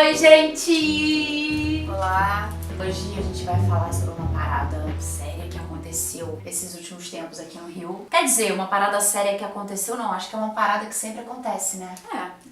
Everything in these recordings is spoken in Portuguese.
Oi, gente! Olá! Hoje a gente vai falar sobre uma parada séria que aconteceu esses últimos tempos aqui no Rio. Quer dizer, uma parada séria que aconteceu não, acho que é uma parada que sempre acontece, né?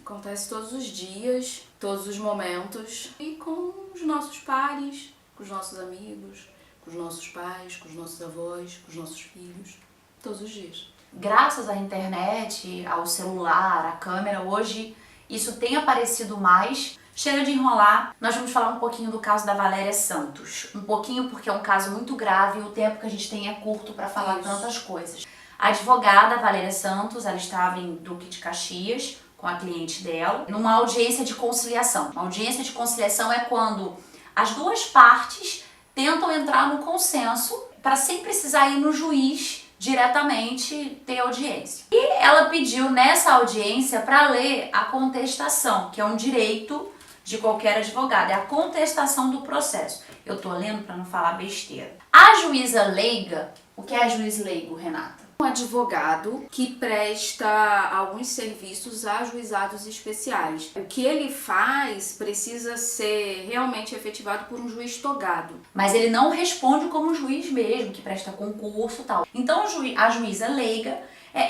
Acontece todos os dias, todos os momentos e com os nossos pares, com os nossos amigos, com os nossos pais, com os nossos avós, com os nossos filhos, todos os dias. Graças à internet, ao celular, à câmera, hoje isso tem aparecido mais. Chega de enrolar, nós vamos falar um pouquinho do caso da Valéria Santos. Um pouquinho porque é um caso muito grave e o tempo que a gente tem é curto para falar tantas coisas. A advogada Valéria Santos, ela estava em Duque de Caxias com a cliente dela, numa audiência de conciliação. Uma audiência de conciliação é quando as duas partes tentam entrar no consenso para sem precisar ir no juiz diretamente ter audiência. E ela pediu nessa audiência para ler a contestação, que é um direito de qualquer advogado, é a contestação do processo. Eu tô lendo para não falar besteira. A juíza leiga, o que é juiz leigo, Renata? Um advogado que presta alguns serviços a juizados especiais. O que ele faz precisa ser realmente efetivado por um juiz togado. Mas ele não responde como juiz mesmo, que presta concurso e tal. Então a juíza leiga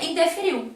indeferiu.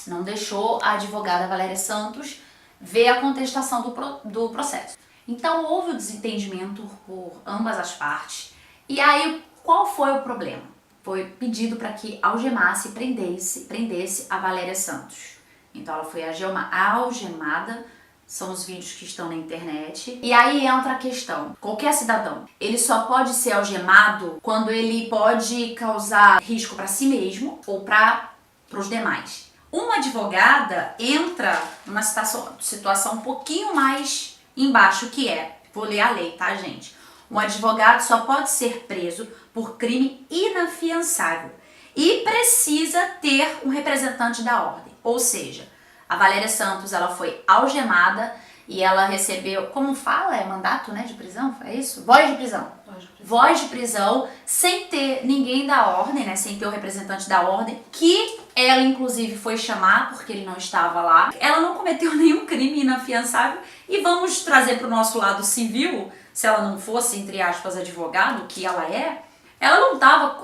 Não deixou a advogada Valéria Santos ver a contestação do processo. Então houve o desentendimento por ambas as partes. E aí, qual foi o problema? Foi pedido para que algemasse e prendesse a Valéria Santos. Então ela foi algemada, são os vídeos que estão na internet. E aí entra a questão, qualquer cidadão, ele só pode ser algemado quando ele pode causar risco para si mesmo ou para os demais. Uma advogada entra numa situação um pouquinho mais embaixo, que é, vou ler a lei, tá, gente? Um advogado só pode ser preso por crime inafiançável e precisa ter um representante da ordem. Ou seja, a Valéria Santos, ela foi algemada e ela recebeu, como fala, é mandato, né, de prisão, é isso? Voz de prisão. Voz de prisão, sem ter ninguém da ordem, né, sem ter o representante da ordem, que ela inclusive foi chamar porque ele não estava lá. Ela não cometeu nenhum crime inafiançável e vamos trazer para o nosso lado civil. Se ela não fosse, entre aspas, advogado, que ela não estava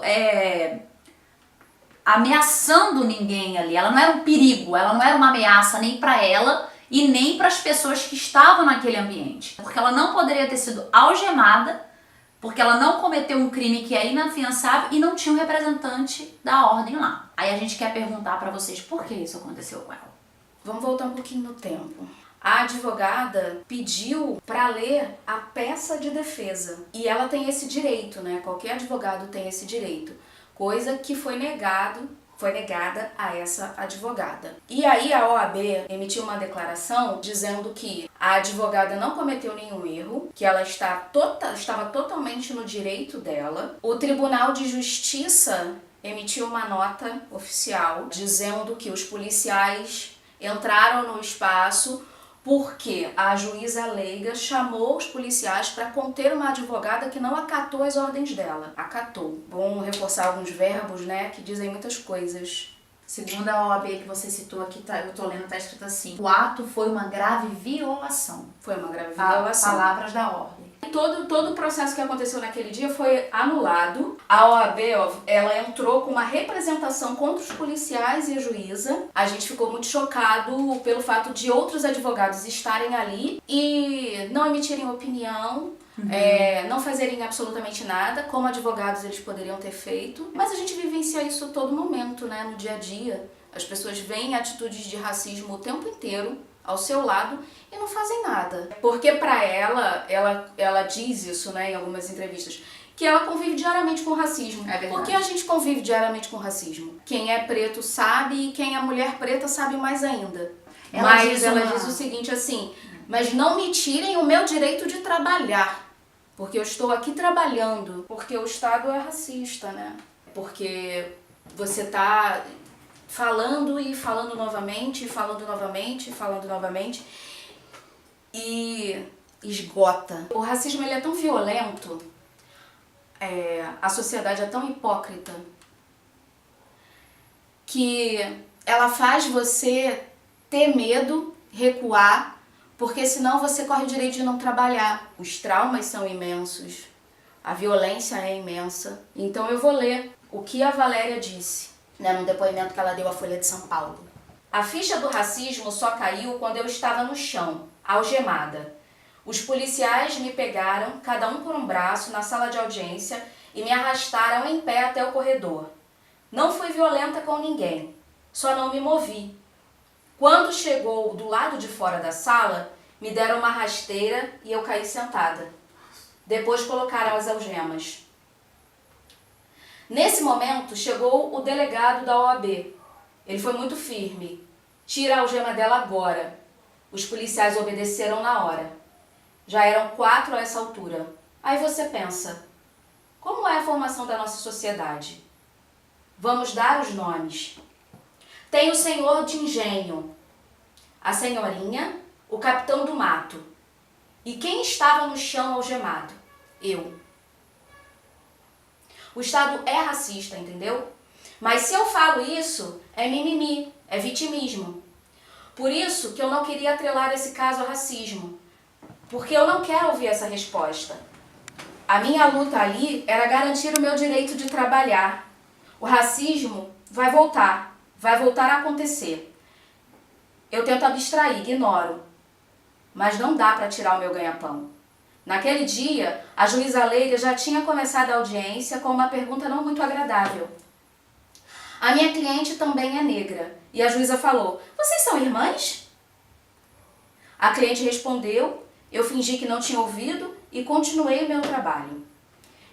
ameaçando ninguém ali, ela não era um perigo, ela não era uma ameaça nem para ela e nem para as pessoas que estavam naquele ambiente. Porque ela não poderia ter sido algemada, porque ela não cometeu um crime que é inafiançável e não tinha um representante da ordem lá. Aí a gente quer perguntar para vocês por que isso aconteceu com ela. Vamos voltar um pouquinho no tempo. A advogada pediu para ler a peça de defesa e ela tem esse direito, né? Qualquer advogado tem esse direito, coisa que foi negada a essa advogada. E aí a OAB emitiu uma declaração dizendo que a advogada não cometeu nenhum erro, que ela estava totalmente no direito dela. O Tribunal de Justiça emitiu uma nota oficial dizendo que os policiais entraram no espaço porque a juíza leiga chamou os policiais para conter uma advogada que não acatou as ordens dela. Acatou. Bom reforçar alguns verbos, né, que dizem muitas coisas. Segundo a OAB que você citou aqui, eu tô lendo, tá escrito assim: o ato foi uma grave violação. Foi uma grave violação. Palavras da ordem. Todo o processo que aconteceu naquele dia foi anulado. A OAB, ela entrou com uma representação contra os policiais e a juíza. A gente ficou muito chocado pelo fato de outros advogados estarem ali e não emitirem opinião, não fazerem absolutamente nada, como advogados eles poderiam ter feito. Mas a gente vivencia isso a todo momento, né, no dia a dia. As pessoas veem atitudes de racismo o tempo inteiro ao seu lado e não fazem nada. Porque pra ela diz isso, né, em algumas entrevistas, que ela convive diariamente com racismo. É verdade. Por que a gente convive diariamente com racismo? Quem é preto sabe e quem é mulher preta sabe mais ainda. Ela diz o seguinte assim: mas não me tirem o meu direito de trabalhar, porque eu estou aqui trabalhando, porque o Estado é racista, né? Porque você tá falando e falando novamente, e esgota. O racismo ele é tão violento, a sociedade é tão hipócrita, que ela faz você ter medo, recuar, porque senão você corre o direito de não trabalhar. Os traumas são imensos, a violência é imensa. Então eu vou ler o que a Valéria disse, né, no depoimento que ela deu à Folha de São Paulo. A ficha do racismo só caiu quando eu estava no chão, algemada. Os policiais me pegaram, cada um por um braço, na sala de audiência e me arrastaram em pé até o corredor. Não fui violenta com ninguém, só não me movi. Quando chegou do lado de fora da sala, me deram uma rasteira e eu caí sentada. Depois colocaram as algemas. Nesse momento, chegou o delegado da OAB. Ele foi muito firme. Tira a algema dela agora. Os policiais obedeceram na hora. Já eram 4 a essa altura. Aí você pensa, como é a formação da nossa sociedade? Vamos dar os nomes. Tem o senhor de engenho, a senhorinha, o capitão do mato. E quem estava no chão algemado? Eu. O Estado é racista, entendeu? Mas se eu falo isso, é mimimi, é vitimismo. Por isso que eu não queria atrelar esse caso ao racismo. Porque eu não quero ouvir essa resposta. A minha luta ali era garantir o meu direito de trabalhar. O racismo vai voltar a acontecer. Eu tento abstrair, ignoro. Mas não dá para tirar o meu ganha-pão. Naquele dia, a juíza Leila já tinha começado a audiência com uma pergunta não muito agradável. A minha cliente também é negra. E a juíza falou, vocês são irmãs? A cliente respondeu, eu fingi que não tinha ouvido e continuei o meu trabalho.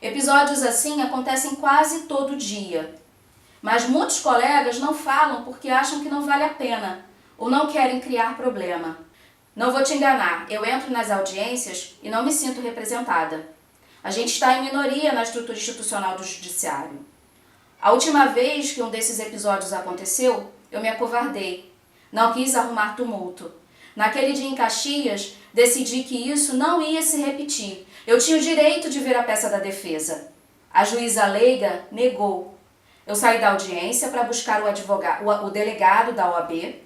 Episódios assim acontecem quase todo dia. Mas muitos colegas não falam porque acham que não vale a pena ou não querem criar problema. Não vou te enganar, eu entro nas audiências e não me sinto representada. A gente está em minoria na estrutura institucional do judiciário. A última vez que um desses episódios aconteceu, eu me acovardei. Não quis arrumar tumulto. Naquele dia em Caxias, decidi que isso não ia se repetir. Eu tinha o direito de ver a peça da defesa. A juíza Leiga negou. Eu saí da audiência para buscar o delegado da OAB,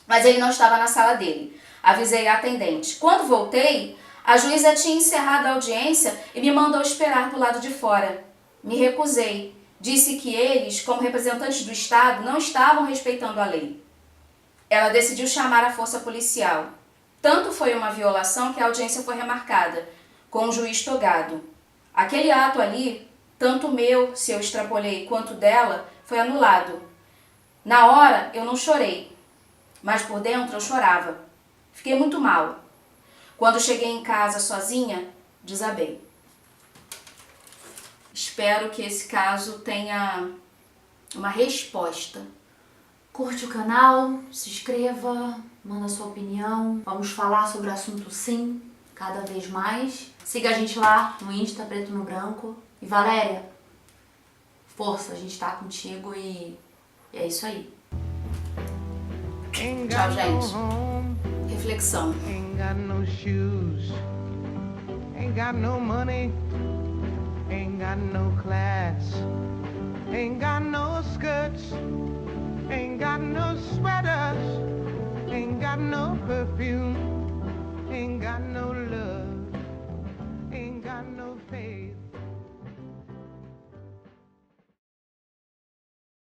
mas ele não estava na sala dele. Avisei a atendente. Quando voltei, a juíza tinha encerrado a audiência e me mandou esperar do lado de fora. Me recusei. Disse que eles, como representantes do Estado, não estavam respeitando a lei. Ela decidiu chamar a força policial. Tanto foi uma violação que a audiência foi remarcada, com o juiz togado. Aquele ato ali, tanto meu, se eu extrapolei, quanto dela, foi anulado. Na hora, eu não chorei, mas por dentro eu chorava. Fiquei muito mal. Quando cheguei em casa sozinha, desabei. Espero que esse caso tenha uma resposta. Curte o canal, se inscreva, manda sua opinião. Vamos falar sobre o assunto sim, cada vez mais. Siga a gente lá no Insta, Preto no Branco. E Valéria, força, a gente tá contigo e é isso aí. Tchau, gente. Reflexão. Ain't got no shoes, ain't got no money, ain't got no class, ain't got no skirts, ain't got no sweaters, ain't got no perfume, ain't got no love.